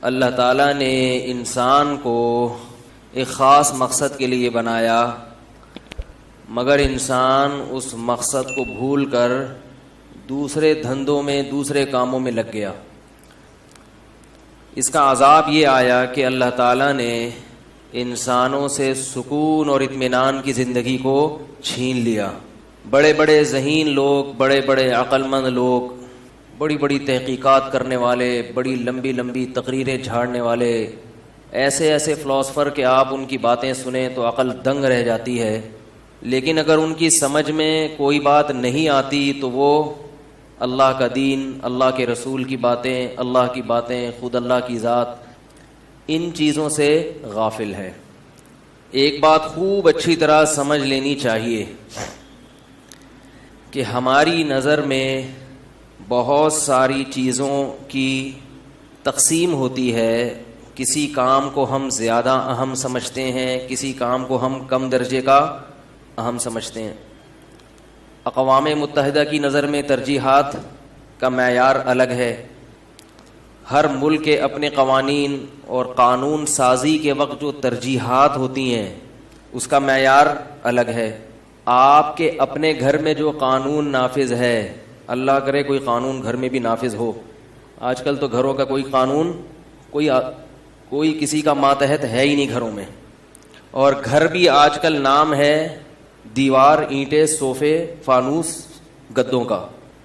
اللہ تعالیٰ نے انسان کو ایک خاص مقصد کے لیے بنایا، مگر انسان اس مقصد کو بھول کر دوسرے دھندوں میں، دوسرے کاموں میں لگ گیا۔ اس کا عذاب یہ آیا کہ اللہ تعالیٰ نے انسانوں سے سکون اور اطمینان کی زندگی کو چھین لیا۔ بڑے بڑے ذہین لوگ، بڑے بڑے عقل مند لوگ، بڑی بڑی تحقیقات کرنے والے، بڑی لمبی لمبی تقریریں جھاڑنے والے، ایسے ایسے فلاسفر کہ آپ ان کی باتیں سنیں تو عقل دنگ رہ جاتی ہے، لیکن اگر ان کی سمجھ میں کوئی بات نہیں آتی تو وہ اللہ کا دین، اللہ کے رسول کی باتیں، اللہ کی باتیں، خود اللہ کی ذات، ان چیزوں سے غافل ہے۔ ایک بات خوب اچھی طرح سمجھ لینی چاہیے کہ ہماری نظر میں بہت ساری چیزوں کی تقسیم ہوتی ہے۔ کسی کام کو ہم زیادہ اہم سمجھتے ہیں، کسی کام کو ہم کم درجے کا اہم سمجھتے ہیں۔ اقوام متحدہ کی نظر میں ترجیحات کا معیار الگ ہے۔ ہر ملک کے اپنے قوانین اور قانون سازی کے وقت جو ترجیحات ہوتی ہیں اس کا معیار الگ ہے۔ آپ کے اپنے گھر میں جو قانون نافذ ہے، اللہ کرے کوئی قانون گھر میں بھی نافذ ہو، آج کل تو گھروں کا کوئی قانون کوئی کسی کا ماتحت ہے ہی نہیں گھروں میں، اور گھر بھی آج کل نام ہے دیوار، اینٹیں، صوفے، فانوس، گدوں کا۔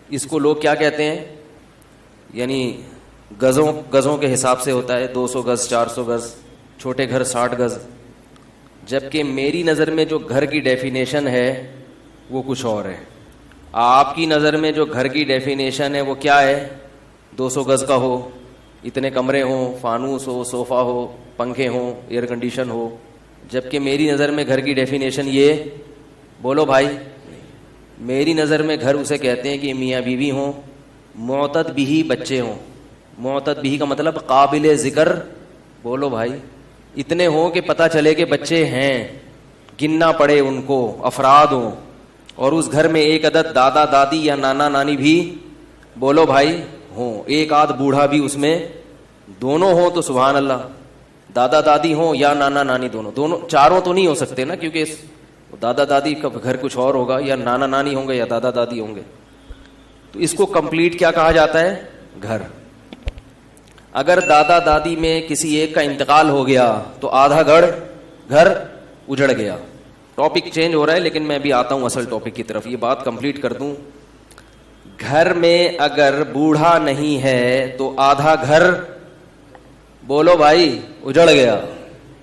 اس کو لوگ کیا کہتے ہیں؟ یعنی گزوں کے حساب سے ہوتا ہے، 200 گز، 400 گز، چھوٹے گھر 60 گز، جبکہ میری نظر میں جو گھر کی ڈیفینیشن ہے وہ کچھ اور ہے۔ آپ کی نظر میں جو گھر کی ڈیفینیشن ہے وہ کیا ہے؟ 200 گز کا ہو، اتنے کمرے ہوں، فانوس ہو، صوفہ ہو، پنکھے ہوں، ایئر کنڈیشن ہو، جبکہ میری نظر میں گھر کی ڈیفینیشن یہ، بولو بھائی، میری نظر میں گھر اسے کہتے ہیں کہ میاں بیوی ہوں، معتد بھی بچے ہوں۔ معتد بھی کا مطلب قابل ذکر، بولو بھائی، اتنے ہوں کہ پتہ چلے کہ بچے ہیں، گننا پڑے ان کو، افراد ہوں، اور اس گھر میں ایک عدد دادا دادی یا نانا نانی بھی، بولو بھائی، ہوں، ایک آدھ بوڑھا بھی اس میں، دونوں ہوں تو سبحان اللہ، دادا دادی ہوں یا نانا نانی، دونوں، چاروں تو نہیں ہو سکتے نا، کیونکہ دادا دادی کا گھر کچھ اور ہوگا، یا نانا نانی ہوں گے یا دادا دادی ہوں گے، تو اس کو کمپلیٹ کیا کہا جاتا ہے؟ گھر۔ اگر دادا دادی میں کسی ایک کا انتقال ہو گیا تو آدھا گھر اجڑ گیا۔ ٹاپک چینج ہو رہا ہے لیکن میں بھی آتا ہوں اصل ٹاپک کی طرف، یہ بات کمپلیٹ کر دوں۔ گھر میں اگر بوڑھا نہیں ہے تو آدھا گھر، بولو بھائی، اجڑ گیا،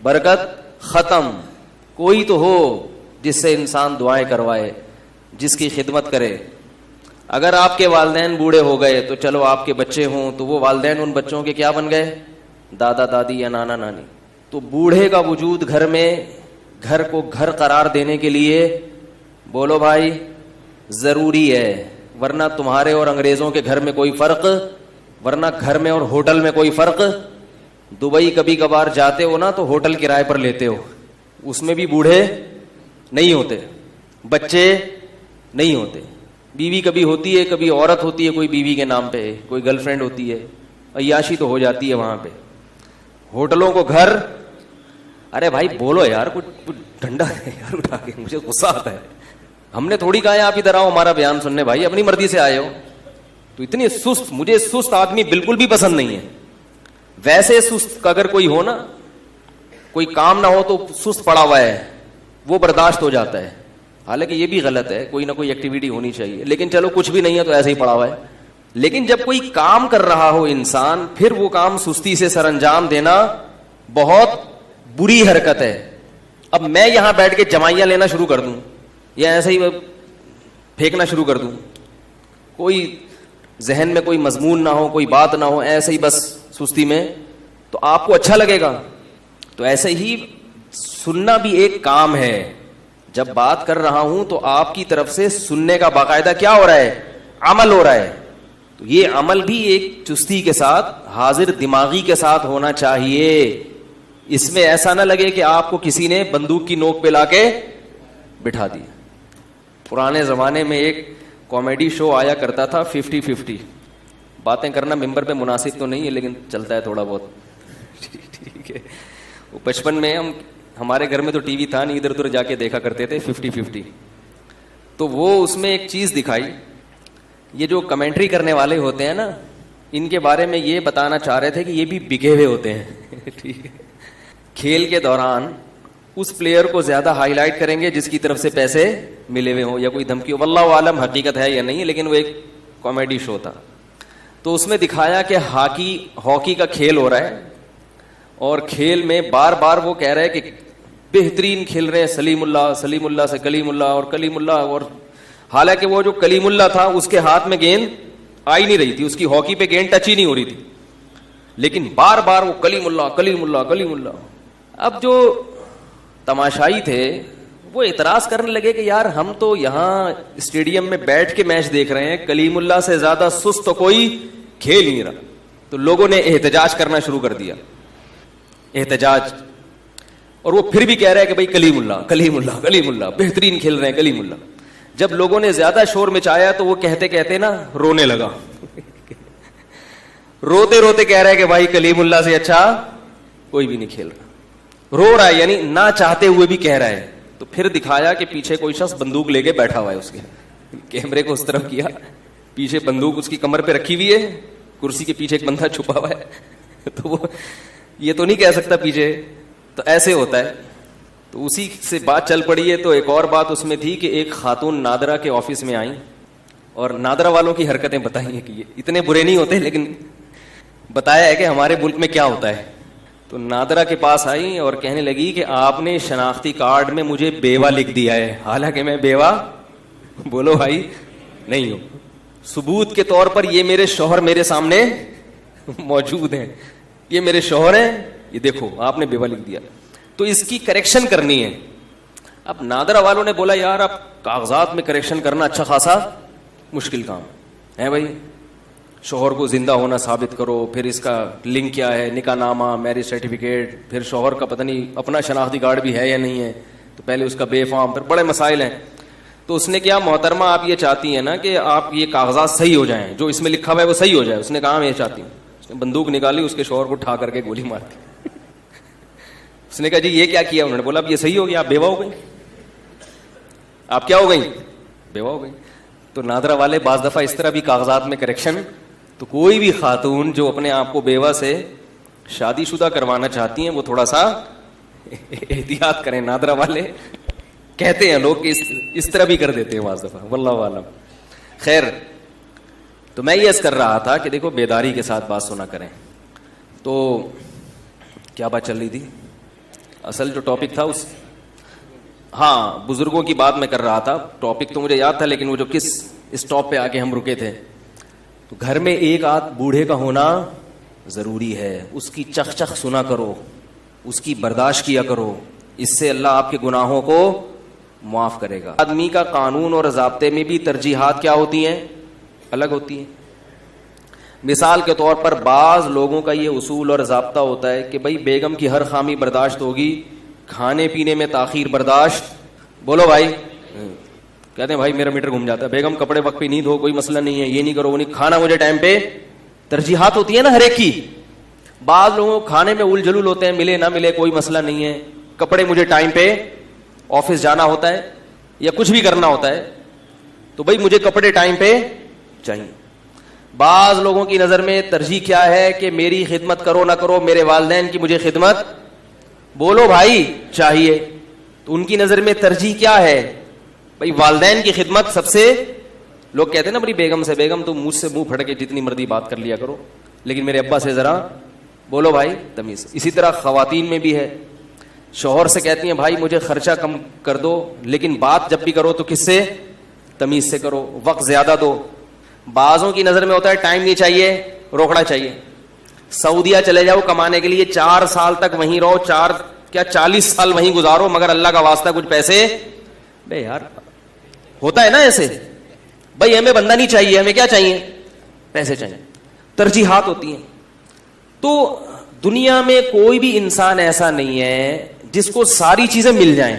برکت ختم۔ کوئی تو ہو جس سے انسان دعائیں کروائے، جس کی خدمت کرے۔ اگر آپ کے والدین بوڑھے ہو گئے تو چلو آپ کے بچے ہوں تو وہ والدین ان بچوں کے کیا بن گئے؟ دادا دادی یا نانا نانی۔ تو بوڑھے کا وجود گھر میں، گھر کو گھر قرار دینے کے لیے، بولو بھائی، ضروری ہے، ورنہ تمہارے اور انگریزوں کے گھر میں کوئی فرق، ورنہ گھر میں اور ہوٹل میں کوئی فرق۔ دبئی کبھی کبھار جاتے ہو نا تو ہوٹل کرائے پر لیتے ہو، اس میں بھی بوڑھے نہیں ہوتے، بچے نہیں ہوتے، بیوی کبھی ہوتی ہے، کبھی عورت ہوتی ہے، کوئی بیوی کے نام پہ، کوئی گرل فرینڈ ہوتی ہے، عیاشی تو ہو جاتی ہے وہاں پہ۔ ہوٹلوں کو گھر، ارے بھائی بولو یار، کچھ ڈنڈا ہے یار اٹھا کے، مجھے غصہ آتا ہے۔ ہم نے تھوڑی کہا ہے آپ ادھر آؤ ہمارا بیان سننے، بھائی اپنی مرضی سے آئے ہو تو اتنی سست، مجھے سست آدمی بالکل بھی پسند نہیں ہے۔ ویسے سست اگر کوئی ہو نا، کوئی کام نہ ہو تو سست پڑا ہوا ہے، وہ برداشت ہو جاتا ہے، حالانکہ یہ بھی غلط ہے، کوئی نہ کوئی ایکٹیویٹی ہونی چاہیے، لیکن چلو کچھ بھی نہیں ہے تو ایسے ہی پڑا ہوا ہے۔ لیکن جب کوئی کام کر رہا ہو انسان، پھر وہ کام سستی سے سر انجام دینا بہت بری حرکت ہے۔ اب میں یہاں بیٹھ کے جمائیاں لینا شروع کر دوں یا ایسے ہی پھینکنا شروع کر دوں، کوئی ذہن میں کوئی مضمون نہ ہو، کوئی بات نہ ہو، ایسے ہی بس سستی میں، تو آپ کو اچھا لگے گا؟ تو ایسے ہی سننا بھی ایک کام ہے۔ جب بات کر رہا ہوں تو آپ کی طرف سے سننے کا باقاعدہ کیا ہو رہا ہے؟ عمل ہو رہا ہے۔ تو یہ عمل بھی ایک چستی کے ساتھ، حاضر دماغی کے ساتھ ہونا چاہیے۔ اس میں ایسا نہ لگے کہ آپ کو کسی نے بندوق کی نوک پہ لا کے بٹھا دیا۔ پرانے زمانے میں ایک کامیڈی شو آیا کرتا تھا 50-50، باتیں کرنا ممبر پہ مناسب تو نہیں ہے لیکن چلتا ہے تھوڑا بہت۔ ٹھیک ہے. وہ بچپن میں ہمارے گھر میں تو ٹی وی تھا نہیں, ادھر ادھر جا کے دیکھا کرتے تھے 50-50. تو وہ اس میں ایک چیز دکھائی, یہ جو کمنٹری کرنے والے ہوتے ہیں نا, ان کے بارے میں یہ بتانا چاہ رہے تھے کہ یہ بھی بگے ہوئے ہوتے ہیں. ٹھیک ہے, کھیل کے دوران اس پلیئر کو زیادہ ہائی لائٹ کریں گے جس کی طرف سے پیسے ملے ہوئے ہوں یا کوئی دھمکی ہو, واللہ عالم حقیقت ہے یا نہیں, لیکن وہ ایک کامیڈی شو تھا. تو اس میں دکھایا کہ ہاکی کا کھیل ہو رہا ہے, اور کھیل میں بار بار وہ کہہ رہے کہ بہترین کھیل رہے ہیں سلیم اللہ سے کلیم اللہ, اور حالانکہ وہ جو کلیم اللہ تھا اس کے ہاتھ میں گیند آئی نہیں رہی تھی, اس کی ہاکی پہ گیند ٹچ ہی نہیں ہو رہی تھی, لیکن بار بار وہ کلیم اللہ. اب جو تماشائی تھے وہ اعتراض کرنے لگے کہ یار ہم تو یہاں اسٹیڈیم میں بیٹھ کے میچ دیکھ رہے ہیں, کلیم اللہ سے زیادہ سست تو کوئی کھیل نہیں رہا. تو لوگوں نے احتجاج کرنا شروع کر دیا, احتجاج, اور وہ پھر بھی کہہ رہے ہیں کہ بھائی کلیم اللہ بہترین کھیل رہے ہیں کلیم اللہ. جب لوگوں نے زیادہ شور مچایا تو وہ کہتے نا رونے لگا. روتے روتے کہہ رہے ہیں کہ بھائی کلیم اللہ سے اچھا کوئی بھی نہیں کھیل رہا. رو رہا ہے, یعنی نہ چاہتے ہوئے بھی کہہ رہا ہے. تو پھر دکھایا کہ پیچھے کوئی شخص بندوق لے کے بیٹھا ہوا ہے, اس کے کیمرے کو اس طرف کیا, پیچھے بندوق اس کی کمر پہ رکھی ہوئی ہے, کرسی کے پیچھے ایک بندہ چھپا ہوا ہے. تو وہ یہ تو نہیں کہہ سکتا پیچھے, تو ایسے ہوتا ہے. تو اسی سے بات چل پڑی ہے. تو ایک اور بات اس میں تھی کہ ایک خاتون نادرا کے آفس میں آئیں اور نادرا والوں کی حرکتیں بتائی ہیں کہ یہ اتنے برے نہیں ہوتے, لیکن بتایا ہے کہ ہمارے ملک میں کیا ہوتا ہے. تو نادرا کے پاس آئی اور کہنے لگی کہ آپ نے شناختی کارڈ میں مجھے بیوہ لکھ دیا ہے, حالانکہ میں بیوہ بولو بھائی نہیں ہوں. ثبوت کے طور پر یہ میرے شوہر میرے سامنے موجود ہیں, یہ میرے شوہر ہیں, یہ دیکھو آپ نے بیوہ لکھ دیا. تو اس کی کریکشن کرنی ہے. اب نادرا والوں نے بولا یار اب کاغذات میں کریکشن کرنا اچھا خاصا مشکل کام ہے بھائی, شوہر کو زندہ ہونا ثابت کرو, پھر اس کا لنک کیا ہے, نکاح نامہ, میرج سرٹیفکیٹ, پھر شوہر کا پتہ نہیں اپنا شناختی کارڈ بھی ہے یا نہیں ہے, تو پہلے اس کا بے فارم, پھر بڑے مسائل ہیں. تو اس نے کیا, محترمہ آپ یہ چاہتی ہیں نا کہ آپ یہ کاغذات صحیح ہو جائیں, جو اس میں لکھا ہوا ہے وہ صحیح ہو جائے. اس نے کہا میں یہ چاہتی ہوں. اس نے بندوق نکالی, اس کے شوہر کو اٹھا کر کے گولی مار دی. اس نے کہا جی یہ کیا کیا؟ انہوں نے بولا اب یہ صحیح ہو گیا, آپ بیوہ ہو گئی. آپ کیا ہو گئی؟ بیوہ ہو گئی. تو نادرا والے بعض دفعہ اس طرح بھی کاغذات میں کریکشن. تو کوئی بھی خاتون جو اپنے آپ کو بیوہ سے شادی شدہ کروانا چاہتی ہیں وہ تھوڑا سا احتیاط کریں. نادرا والے کہتے ہیں لوگ کہ اس طرح بھی کر دیتے ہیں بعض دفعہ, واللہ عالم. خیر, تو میں یہ عرض کر رہا تھا کہ دیکھو بیداری کے ساتھ بات سنا کریں. تو کیا بات چل رہی تھی؟ اصل جو ٹاپک تھا اس بزرگوں کی بات میں کر رہا تھا. ٹاپک تو مجھے یاد تھا, لیکن وہ جو کس اسٹاپ پہ آ کے ہم رکے تھے. تو گھر میں ایک آدھ بوڑھے کا ہونا ضروری ہے. اس کی چخ چخ سنا کرو, اس کی برداشت کیا کرو, اس سے اللہ آپ کے گناہوں کو معاف کرے گا. آدمی کا قانون اور ضابطے میں بھی ترجیحات کیا ہوتی ہیں؟ الگ ہوتی ہیں. مثال کے طور پر بعض لوگوں کا یہ اصول اور ضابطہ ہوتا ہے کہ بھائی بیگم کی ہر خامی برداشت ہوگی, کھانے پینے میں تاخیر برداشت. بولو بھائی, کہتے ہیں بھائی میرا میٹر گھوم جاتا ہے, بیگم کپڑے وقت پہ نہیں دھو, کوئی مسئلہ نہیں ہے, یہ نہیں کرو وہ نہیں, کھانا مجھے ٹائم پہ. ترجیحات ہوتی ہے نا ہر ایک کی. بعض لوگوں کھانے میں الجھ جلول ہوتے ہیں, ملے نہ ملے کوئی مسئلہ نہیں ہے, کپڑے مجھے ٹائم پہ آفس جانا ہوتا ہے یا کچھ بھی کرنا ہوتا ہے تو بھائی مجھے کپڑے ٹائم پہ چاہیے. بعض لوگوں کی نظر میں ترجیح کیا ہے کہ میری خدمت کرو نہ کرو, میرے والدین کی مجھے خدمت بولو بھائی چاہیے. تو ان کی نظر میں ترجیح کیا ہے؟ بھائی والدین کی خدمت سب سے. لوگ کہتے ہیں نا بڑی بیگم سے, بیگم تو مجھ سے منہ پھڑ کے جتنی مرضی بات کر لیا کرو, لیکن میرے ابا سے ذرا بولو بھائی تمیز. اسی طرح خواتین میں بھی ہے, شوہر سے کہتی ہیں بھائی مجھے خرچہ کم کر دو, لیکن بات جب بھی کرو تو کس سے؟ تمیز سے کرو, وقت زیادہ دو. بعضوں کی نظر میں ہوتا ہے ٹائم نہیں چاہیے, روکنا چاہیے. سعودیہ چلے جاؤ کمانے کے لیے, 4 سال تک وہیں رہو, 40 سال وہیں گزارو, مگر اللہ کا واسطہ کچھ پیسے. بے یار ہوتا ہے نا ایسے, بھائی ہمیں بندہ نہیں چاہیے, ہمیں کیا چاہیے؟ پیسے چاہیے. ترجیحات ہوتی ہیں. تو دنیا میں کوئی بھی انسان ایسا نہیں ہے جس کو ساری چیزیں مل جائیں.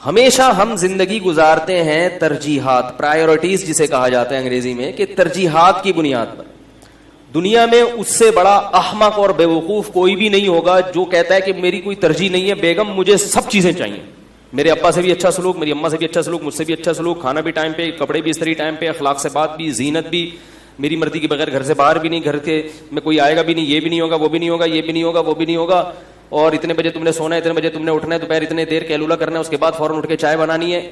ہمیشہ ہم زندگی گزارتے ہیں ترجیحات, پرائیورٹیز جسے کہا جاتا ہے انگریزی میں, کہ ترجیحات کی بنیاد پر. دنیا میں اس سے بڑا احمق اور بیوقوف کوئی بھی نہیں ہوگا جو کہتا ہے کہ میری کوئی ترجیح نہیں ہے بیگم، مجھے سب چیزیں چاہیے، میرے ابا سے بھی اچھا سلوک، میری اماں سے بھی اچھا سلوک، مجھ سے بھی اچھا سلوک، کھانا بھی ٹائم پہ، کپڑے بھی استری ٹائم پہ، اخلاق سے بات بھی، زینت بھی، میری مرضی کے بغیر گھر سے باہر بھی نہیں، گھر کے میں کوئی آئے گا بھی نہیں، یہ بھی نہیں ہوگا، وہ بھی نہیں ہوگا، یہ بھی نہیں ہوگا، وہ بھی نہیں ہوگا، اور اتنے بجے تم نے سونا ہے، اتنے بجے تم نے اٹھنا ہے، دوپہر اتنے دیر کیلولا کرنا ہے، اس کے بعد فوراً اٹھ کے چائے بنانی ہے.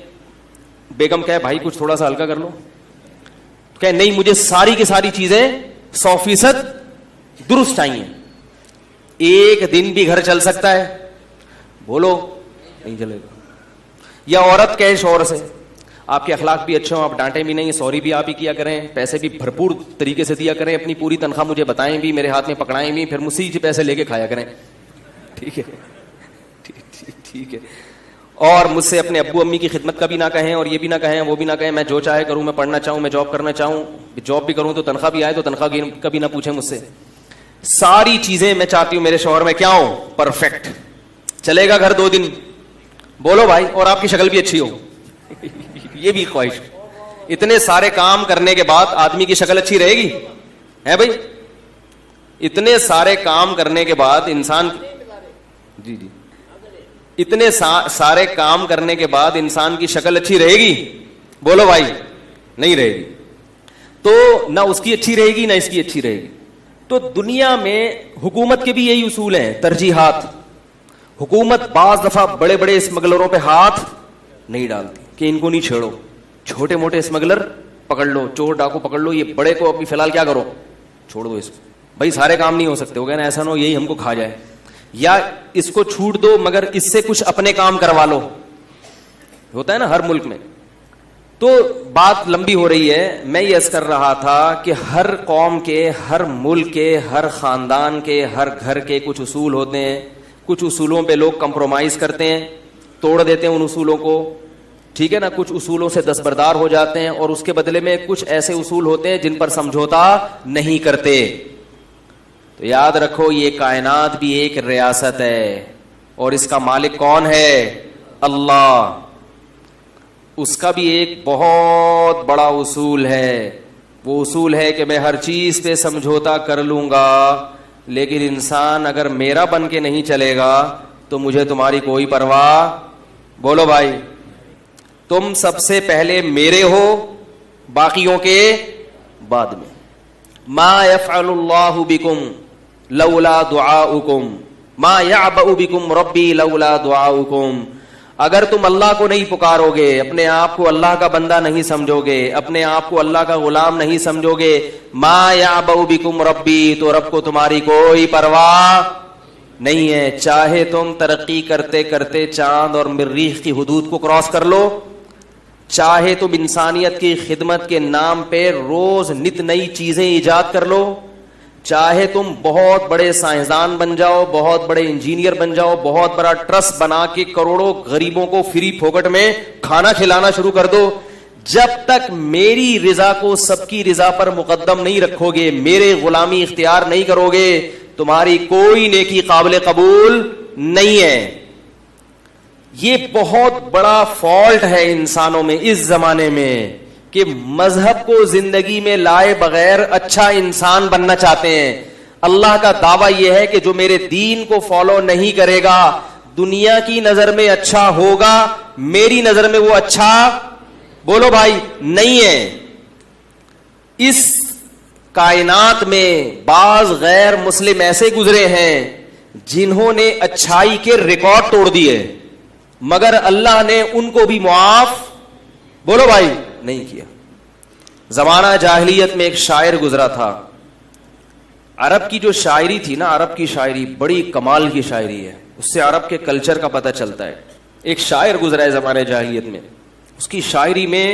بیگم کہے بھائی کچھ تھوڑا سا ہلکا کر لو، کہ نہیں مجھے ساری کی ساری چیزیں 100% درست چاہیے. ایک دن بھی گھر چل سکتا ہے؟ بولو نہیں چلے گا. یا عورت کہے شوہر سے آپ کے اخلاق بھی اچھے ہوں، آپ ڈانٹیں بھی نہیں، سوری بھی آپ ہی کیا کریں، پیسے بھی بھرپور طریقے سے دیا کریں، اپنی پوری تنخواہ مجھے بتائیں بھی، میرے ہاتھ میں پکڑائیں بھی، پھر مجھ سے پیسے لے کے کھایا کریں. ٹھیک ہے ٹھیک ہے. اور مجھ سے اپنے ابو امی کی خدمت کا بھی نہ کہیں، اور یہ بھی نہ کہیں، وہ بھی نہ کہیں، میں جو چاہے کروں، میں پڑھنا چاہوں، میں جاب کرنا چاہوں، جاب بھی کروں تو تنخواہ بھی آئے تو تنخواہ کا بھی نہ پوچھیں مجھ سے. ساری چیزیں میں چاہتی ہوں میرے شوہر میں کیا ہوں؟ پرفیکٹ. چلے گا گھر 2 دن؟ بولو بھائی. اور آپ کی شکل بھی اچھی ہو یہ بھی خواہش. اتنے سارے کام کرنے کے بعد آدمی کی شکل اچھی رہے گی؟ ہے بھائی؟ اتنے سارے کام کرنے کے بعد انسان جی اتنے سارے کام کرنے کے بعد انسان کی شکل اچھی رہے گی؟ بولو بھائی. نہیں رہے گی. تو نہ اس کی اچھی رہے گی نہ اس کی اچھی رہے گی. تو دنیا میں حکومت کے بھی یہی اصول ہیں، ترجیحات. حکومت بعض دفعہ بڑے بڑے اسمگلروں پہ ہاتھ نہیں ڈالتی کہ ان کو نہیں چھیڑو، چھوٹے موٹے اسمگلر پکڑ لو، چور ڈاکو پکڑ لو، یہ بڑے کو ابھی فی الحال کیا کرو، چھوڑ دو اس کو. بھائی سارے کام نہیں ہو سکتے، ہو گیا نا، ایسا نہ ہو یہی ہم کو کھا جائے. یا اس کو چھوٹ دو مگر اس سے کچھ اپنے کام کروا لو، ہوتا ہے نا ہر ملک میں. تو بات لمبی ہو رہی ہے. میں یہ عرض کر رہا تھا کہ ہر قوم کے، ہر ملک کے، ہر خاندان کے، ہر گھر کے کچھ اصول ہوتے ہیں. کچھ اصولوں پہ لوگ کمپرومائز کرتے ہیں، توڑ دیتے ہیں ان اصولوں کو، ٹھیک ہے نا. کچھ اصولوں سے دستبردار ہو جاتے ہیں، اور اس کے بدلے میں کچھ ایسے اصول ہوتے ہیں جن پر سمجھوتا نہیں کرتے. تو یاد رکھو یہ کائنات بھی ایک ریاست ہے، اور اس کا مالک کون ہے؟ اللہ. اس کا بھی ایک بہت بڑا اصول ہے. وہ اصول ہے کہ میں ہر چیز پہ سمجھوتا کر لوں گا، لیکن انسان اگر میرا بن کے نہیں چلے گا تو مجھے تمہاری کوئی پرواہ. بولو بھائی. تم سب سے پہلے میرے ہو، باقیوں کے بعد میں. ما يفعل اللہ بکم لولا دعاؤکم ما يعبأ بکم ربی لولا دعاؤکم. اگر تم اللہ کو نہیں پکارو گے، اپنے آپ کو اللہ کا بندہ نہیں سمجھو گے، اپنے آپ کو اللہ کا غلام نہیں سمجھو گے، ما یعبأ بکم ربی، تو رب کو تمہاری کوئی پرواہ نہیں ہے. چاہے تم ترقی کرتے کرتے چاند اور مریخ کی حدود کو کراس کر لو، چاہے تم انسانیت کی خدمت کے نام پہ روز نت نئی چیزیں ایجاد کر لو، چاہے تم بہت بڑے سائنسدان بن جاؤ، بہت بڑے انجینئر بن جاؤ، بہت بڑا ٹرسٹ بنا کے کروڑوں غریبوں کو فری پھوکٹ میں کھانا کھلانا شروع کر دو، جب تک میری رضا کو سب کی رضا پر مقدم نہیں رکھو گے، میرے غلامی اختیار نہیں کرو گے، تمہاری کوئی نیکی قابل قبول نہیں ہے. یہ بہت بڑا فالٹ ہے انسانوں میں اس زمانے میں کہ مذہب کو زندگی میں لائے بغیر اچھا انسان بننا چاہتے ہیں. اللہ کا دعویٰ یہ ہے کہ جو میرے دین کو فالو نہیں کرے گا دنیا کی نظر میں اچھا ہوگا، میری نظر میں وہ اچھا، بولو بھائی، نہیں ہے. اس کائنات میں بعض غیر مسلم ایسے گزرے ہیں جنہوں نے اچھائی کے ریکارڈ توڑ دیے، مگر اللہ نے ان کو بھی معاف، بولو بھائی، نہیں کیا. زمانہ جاہلیت میں ایک شاعر گزرا تھا. عرب کی جو شاعری تھی نا، عرب کی شاعری بڑی کمال کی شاعری ہے، اس سے عرب کے کلچر کا پتہ چلتا ہے. ایک شاعر گزرا ہے زمانہ جاہلیت میں، اس کی شاعری میں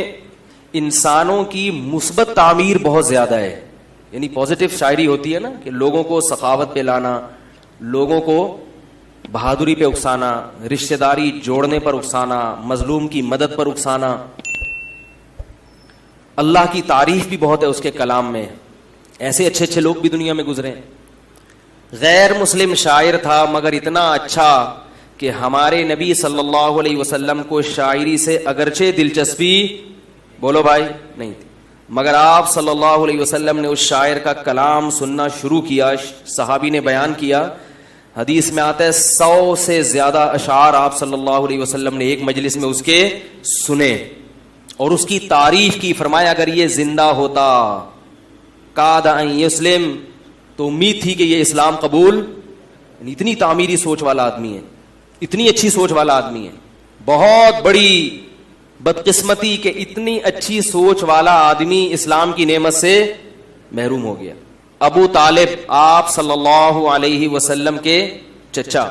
انسانوں کی مثبت تعمیر بہت زیادہ ہے، یعنی پازیٹیو شاعری ہوتی ہے نا، کہ لوگوں کو سخاوت پہ لانا، لوگوں کو بہادری پہ اکسانا، رشتہ داری جوڑنے پر اکسانا، مظلوم کی مدد پر اکسانا. اللہ کی تعریف بھی بہت ہے اس کے کلام میں. ایسے اچھے اچھے لوگ بھی دنیا میں گزرے. غیر مسلم شاعر تھا مگر اتنا اچھا کہ ہمارے نبی صلی اللہ علیہ وسلم کو شاعری سے اگرچہ دلچسپی، بولو بھائی، نہیں تھی. مگر آپ صلی اللہ علیہ وسلم نے اس شاعر کا کلام سننا شروع کیا. صحابی نے بیان کیا, حدیث میں آتا ہے 100 سے زیادہ اشعار آپ صلی اللہ علیہ وسلم نے ایک مجلس میں اس کے سنے اور اس کی تعریف کی. فرمایا اگر یہ زندہ ہوتا کاد ان یسلم, تو امید تھی کہ یہ اسلام قبول. اتنی تعمیری سوچ والا آدمی ہے, اتنی اچھی سوچ والا آدمی ہے. بہت بڑی بدقسمتی کہ اتنی اچھی سوچ والا آدمی اسلام کی نعمت سے محروم ہو گیا. ابو طالب آپ صلی اللہ علیہ وسلم کے چچا.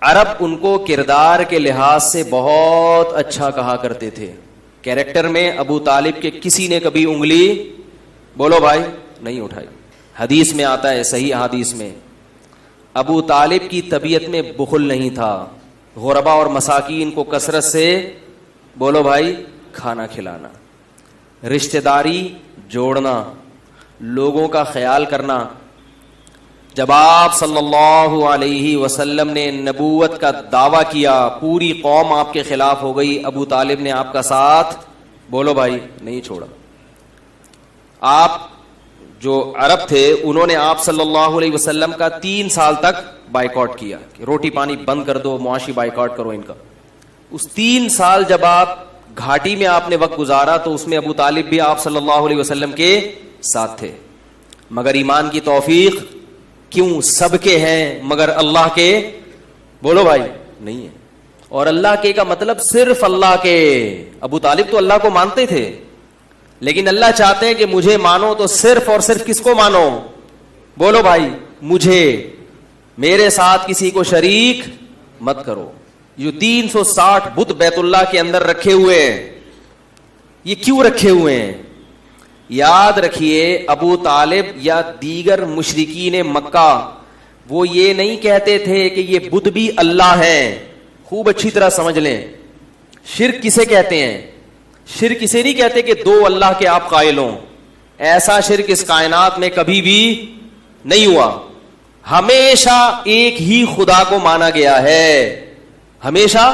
عرب ان کو کردار کے لحاظ سے بہت اچھا کہا کرتے تھے. کیریکٹر میں ابو طالب کے کسی نے کبھی انگلی بولو بھائی نہیں اٹھائی. حدیث میں آتا ہے, صحیح حدیث میں, ابو طالب کی طبیعت میں بخل نہیں تھا. غربا اور مساکین کو کثرت سے بولو بھائی کھانا کھلانا, رشتہ داری جوڑنا, لوگوں کا خیال کرنا. جب آپ صلی اللہ علیہ وسلم نے نبوت کا دعویٰ کیا, پوری قوم آپ کے خلاف ہو گئی, ابو طالب نے آپ کا ساتھ بولو بھائی نہیں چھوڑا. آپ جو عرب تھے انہوں نے آپ صلی اللہ علیہ وسلم کا 3 سال تک بائیکاٹ کیا کہ روٹی پانی بند کر دو, معاشی بائیکاٹ کرو ان کا. اس 3 سال جب آپ گھاٹی میں آپ نے وقت گزارا تو اس میں ابو طالب بھی آپ صلی اللہ علیہ وسلم کے ساتھ تھے. مگر ایمان کی توفیق کیوں سب کے ہیں مگر اللہ کے بولو بھائی نہیں ہے. اور اللہ کے کا مطلب صرف اللہ کے. ابو طالب تو اللہ کو مانتے تھے, لیکن اللہ چاہتے ہیں کہ مجھے مانو تو صرف اور صرف کس کو مانو بولو بھائی مجھے, میرے ساتھ کسی کو شریک مت کرو. جو 360 بت بیت اللہ کے اندر رکھے ہوئے ہیں, یہ کیوں رکھے ہوئے ہیں؟ یاد رکھیے ابو طالب یا دیگر مشرکین مکہ وہ یہ نہیں کہتے تھے کہ یہ بت بھی اللہ ہیں. خوب اچھی طرح سمجھ لیں, شرک کسے کہتے ہیں؟ شرک اسے نہیں کہتے کہ 2 اللہ کے آپ قائل ہوں. ایسا شرک اس کائنات میں کبھی بھی نہیں ہوا. ہمیشہ ایک ہی خدا کو مانا گیا ہے. ہمیشہ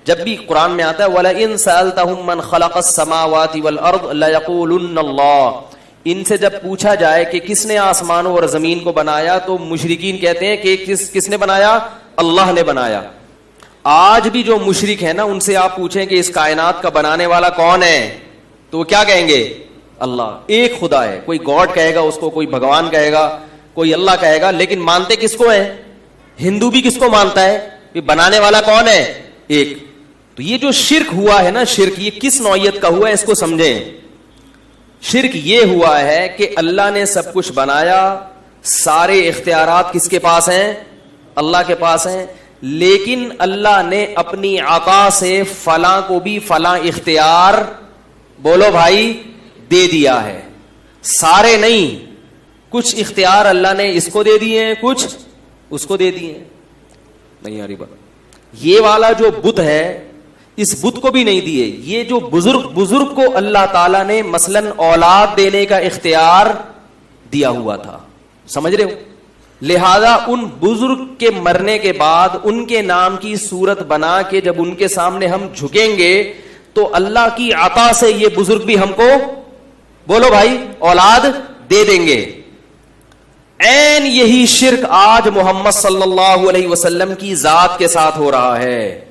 جب بھی قرآن میں آتا ہے وَلَئِن سَأَلْتَهُم مَّنْ خَلَقَ السَّمَاوَاتِ وَالْأَرْضَ لَيَقُولُنَّ اللَّهُ, ان سے جب پوچھا جائے کہ کس نے آسمانوں اور زمین کو بنایا تو مشرکین کہتے ہیں کہ کس نے بنایا؟ اللہ نے بنایا. آج بھی جو مشرک ہے نا ان سے آپ پوچھیں کہ اس کائنات کا بنانے والا کون ہے تو وہ کیا کہیں گے؟ اللہ. ایک خدا ہے, کوئی گاڈ کہے گا اس کو, کوئی بھگوان کہے گا, کوئی اللہ کہے گا, لیکن مانتے کس کو ہیں؟ ہندو بھی کس کو مانتا ہے کہ بنانے والا کون ہے؟ ایک. تو یہ جو شرک ہوا ہے نا, شرک یہ کس نوعیت کا ہوا ہے اس کو سمجھیں. شرک یہ ہوا ہے کہ اللہ نے سب کچھ بنایا, سارے اختیارات کس کے پاس ہیں؟ اللہ کے پاس ہیں, لیکن اللہ نے اپنی عطا سے فلاں کو بھی فلاں اختیار بولو بھائی دے دیا ہے. سارے نہیں, کچھ اختیار اللہ نے اس کو دے دیے ہیں, کچھ اس کو دے دیے ہیں. نہیں آ رہی بات. یہ والا جو بت ہے اس بت کو بھی نہیں دیے. یہ جو بزرگ کو اللہ تعالیٰ نے مثلاً اولاد دینے کا اختیار دیا ہوا تھا, سمجھ رہے ہو؟ لہذا ان بزرگ کے مرنے کے بعد ان کے نام کی صورت بنا کے جب ان کے سامنے ہم جھکیں گے تو اللہ کی عطا سے یہ بزرگ بھی ہم کو بولو بھائی اولاد دے دیں گے. عین یہی شرک آج محمد صلی اللہ علیہ وسلم کی ذات کے ساتھ ہو رہا ہے.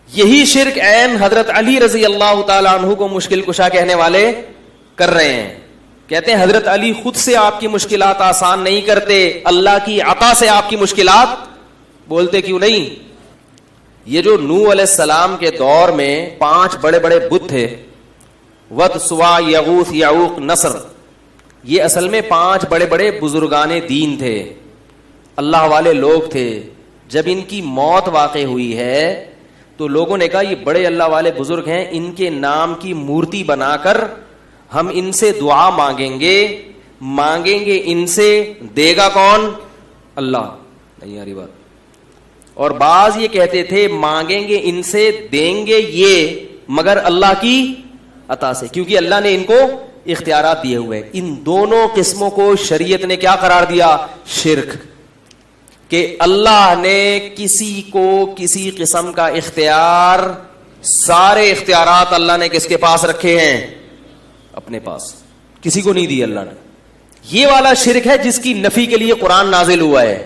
یہی شرک عین حضرت علی رضی اللہ تعالی عنہ کو مشکل کشا کہنے والے کر رہے ہیں. کہتے ہیں حضرت علی خود سے آپ کی مشکلات آسان نہیں کرتے, اللہ کی عطا سے آپ کی مشکلات بولتے کیوں نہیں؟ یہ جو نوح علیہ السلام کے دور میں 5 بڑے بڑے بت تھے, ود, سوا, یغوث, یعوق, نصر, یہ اصل میں 5 بڑے بڑے بزرگان دین تھے, اللہ والے لوگ تھے. جب ان کی موت واقع ہوئی ہے تو لوگوں نے کہا یہ بڑے اللہ والے بزرگ ہیں, ان کے نام کی مورتی بنا کر ہم ان سے دعا مانگیں گے ان سے, دے گا کون؟ اللہ. نہیں آ رہی بات. اور بعض یہ کہتے تھے مانگیں گے ان سے, دیں گے یہ مگر اللہ کی عطا سے, کیونکہ اللہ نے ان کو اختیارات دیے ہوئے. ان دونوں قسموں کو شریعت نے کیا قرار دیا؟ شرک. کہ اللہ نے کسی کو کسی قسم کا اختیار, سارے اختیارات اللہ نے کس کے پاس رکھے ہیں؟ اپنے پاس, کسی کو نہیں دی اللہ نے. یہ والا شرک ہے جس کی نفی کے لیے قرآن نازل ہوا ہے.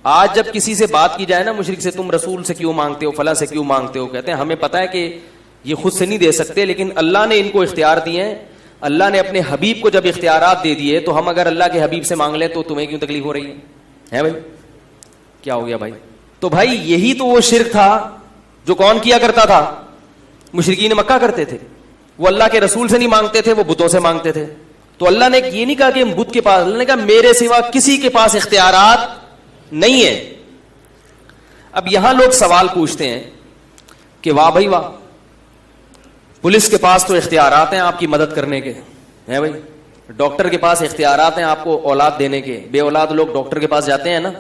آج جب کسی سے بات کی جائے نا مشرک سے, تم رسول سے کیوں مانگتے ہو, فلاں سے کیوں مانگتے ہو, کہتے ہیں ہمیں پتا ہے کہ یہ خود سے نہیں دے سکتے, لیکن اللہ نے ان کو اختیار دیے ہیں. اللہ نے اپنے حبیب کو جب اختیارات دے دیے تو ہم اگر اللہ کے حبیب سے مانگ لیں تو تمہیں کیوں تکلیف ہو رہی ہے بھائی؟ کیا ہو گیا بھائی؟ تو بھائی یہی تو وہ شرک تھا جو کون کیا کرتا تھا؟ مشرکین مکہ کرتے تھے. وہ اللہ کے رسول سے نہیں مانگتے تھے, وہ بتوں سے مانگتے تھے. تو اللہ نے یہ نہیں کہا کہ ہم بت کے پاس, اللہ نے کہا میرے سوا کسی کے پاس اختیارات نہیں ہے. اب یہاں لوگ سوال پوچھتے ہیں کہ واہ بھائی واہ, پولیس کے پاس تو اختیارات ہیں آپ کی مدد کرنے کے ہیں بھائی, ڈاکٹر کے پاس اختیارات ہیں آپ کو اولاد دینے کے, بے اولاد لوگ ڈاکٹر کے پاس جاتے ہیں نا,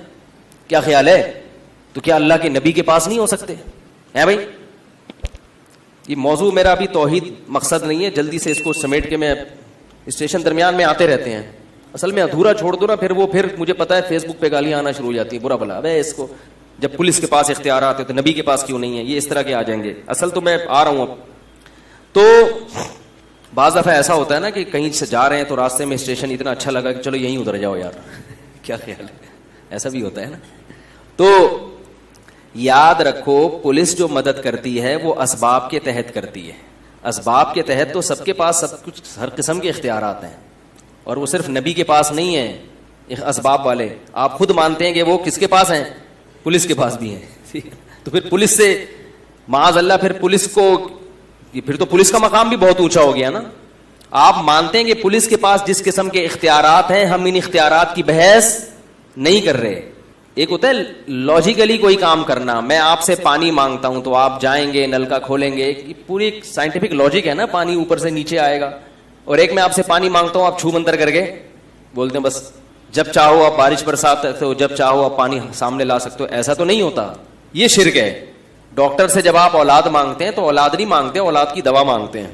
کیا خیال ہے؟ تو کیا اللہ کے نبی کے پاس نہیں ہو سکتے ہیں بھائی؟ یہ موضوع میرا ابھی توحید مقصد نہیں ہے, جلدی سے اس کو سمیٹ کے میں اسٹیشن درمیان میں آتے رہتے ہیں. اصل میں ادھورا چھوڑ دو نا, پھر مجھے پتا ہے فیس بک پہ گالیاں آنا شروع ہو جاتی ہیں, برا بلا ابے اس کو, جب پولیس کے پاس اختیارات ہے تو نبی کے پاس کیوں نہیں ہے, یہ اس طرح کے آ جائیں گے. اصل تو میں آ رہا ہوں اب. تو بعض دفعہ ایسا ہوتا ہے نا کہ کہیں سے جا رہے ہیں تو راستے میں اسٹیشن اتنا اچھا لگا کہ چلو یہیں اتر جاؤ یار, کیا خیال ہے؟ ایسا بھی ہوتا ہے نا. تو یاد رکھو پولیس جو مدد کرتی ہے وہ اسباب کے تحت کرتی ہے. اسباب کے تحت تو سب کے پاس سب کچھ ہر قسم کے اختیارات ہیں, اور وہ صرف نبی کے پاس نہیں ہیں اسباب والے. آپ خود مانتے ہیں کہ وہ کس کے پاس ہیں؟ پولیس کے پاس بھی ہیں. تو پھر پولیس سے معاذ اللہ, پھر تو پولیس کا مقام بھی بہت اونچا ہو گیا نا. آپ مانتے ہیں کہ پولیس کے پاس جس قسم کے اختیارات ہیں, ہم ان اختیارات کی بحث نہیں کر رہے. ایک ہوتا ہے لاجیکلی کوئی کام کرنا, میں آپ سے پانی مانگتا ہوں تو آپ جائیں گے نل کا کھولیں گے, پوری سائنٹیفک لاجک ہے نا, پانی اوپر سے نیچے آئے گا. اور ایک میں آپ سے پانی مانگتا ہوں, آپ چھو منتر کر کے بولتے ہیں بس جب چاہو آپ بارش برسا سکتے ہو, جب چاہو آپ پانی سامنے لا سکتے ہو. ایسا تو نہیں ہوتا, یہ شرک ہے. ڈاکٹر سے جب آپ اولاد مانگتے ہیں تو اولاد نہیں مانگتے, اولاد کی دوا مانگتے ہیں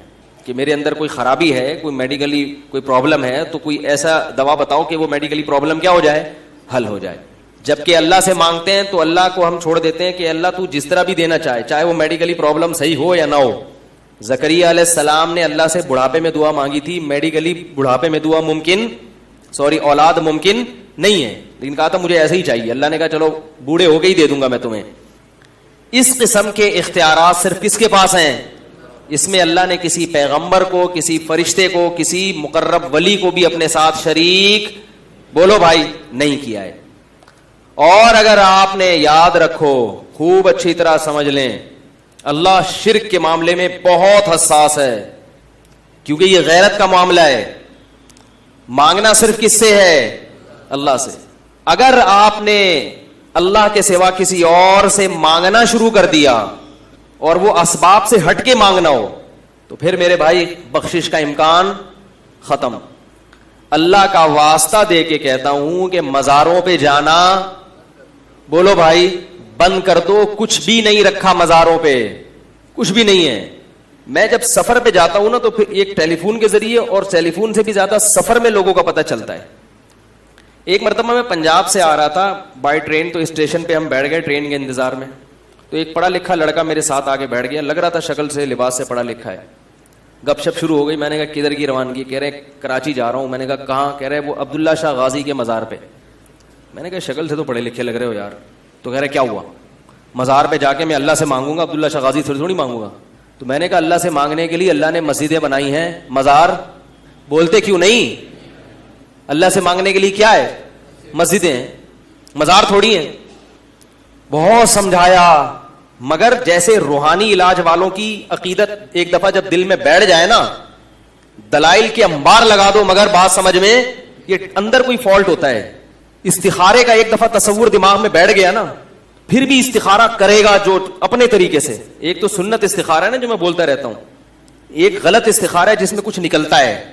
کہ میرے اندر کوئی خرابی ہے, کوئی میڈیکلی کوئی پرابلم ہے, تو کوئی ایسا دوا بتاؤ کہ وہ میڈیکلی پرابلم کیا ہو جائے, حل ہو جائے. جبکہ اللہ سے مانگتے ہیں تو اللہ کو ہم چھوڑ دیتے ہیں کہ اللہ تو جس طرح بھی دینا چاہے, چاہے وہ میڈیکلی پرابلم صحیح ہو یا نہ ہو. زکریا علیہ السلام نے اللہ سے بڑھاپے میں دعا مانگی تھی, میڈیکلی بڑھاپے میں دعا اولاد ممکن نہیں ہے, لیکن کہا تھا مجھے ایسے ہی چاہیے. اللہ نے کہا چلو بوڑھے ہو کے ہی دے دوں گا میں تمہیں. اس قسم کے اختیارات صرف کس کے پاس ہیں؟ اس میں اللہ نے کسی پیغمبر کو, کسی فرشتے کو, کسی مقرب ولی کو بھی اپنے ساتھ شریک بولو بھائی نہیں کیا ہے. اور اگر آپ نے یاد رکھو, خوب اچھی طرح سمجھ لیں, اللہ شرک کے معاملے میں بہت حساس ہے, کیونکہ یہ غیرت کا معاملہ ہے. مانگنا صرف کس سے ہے؟ اللہ سے. اگر آپ نے اللہ کے سوا کسی اور سے مانگنا شروع کر دیا اور وہ اسباب سے ہٹ کے مانگنا ہو تو پھر میرے بھائی بخشش کا امکان ختم. اللہ کا واسطہ دے کے کہتا ہوں کہ مزاروں پہ جانا بولو بھائی بند کر دو. کچھ بھی نہیں رکھا مزاروں پہ, کچھ بھی نہیں ہے. میں جب سفر پہ جاتا ہوں نا تو پھر ایک ٹیلی فون کے ذریعے, اور ٹیلی فون سے بھی زیادہ سفر میں لوگوں کا پتہ چلتا ہے. ایک مرتبہ میں پنجاب سے آ رہا تھا بائی ٹرین, تو اسٹیشن پہ ہم بیٹھ گئے ٹرین کے انتظار میں, تو ایک پڑھا لکھا لڑکا میرے ساتھ آگے بیٹھ گیا. لگ رہا تھا شکل سے لباس سے پڑھا لکھا ہے. گپ شپ شروع ہو گئی. میں نے کہا کدھر کی روانگی؟ کہہ رہے کراچی جا رہا ہوں. میں نے کہا کہاں؟ کہہ رہے وہ عبداللہ شاہ غازی کے مزار پہ. میں نے کہا شکل سے تو پڑھے لکھے لگ رہے ہو یار. تو کہہ رہے کیا ہوا؟ مزار پہ جا کے میں اللہ سے مانگوں گا, عبداللہ شاہ غازی تھوڑی مانگوں گا. تو میں نے کہا اللہ سے مانگنے کے لیے اللہ نے مسجدیں بنائی ہیں, مزار بولتے کیوں نہیں؟ اللہ سے مانگنے کے لیے کیا ہے؟ مسجدیں ہیں, مزار تھوڑی ہیں. بہت سمجھایا, مگر جیسے روحانی علاج والوں کی عقیدت ایک دفعہ جب دل میں بیٹھ جائے نا, دلائل کے انبار لگا دو مگر بات سمجھ میں یہ اندر کوئی فالٹ ہوتا ہے. استخارے کا ایک دفعہ تصور دماغ میں بیٹھ گیا نا, پھر بھی استخارہ کرے گا جو اپنے طریقے سے. ایک تو سنت استخارہ ہے نا جو میں بولتا رہتا ہوں, ایک غلط استخارہ ہے جس میں کچھ نکلتا ہے.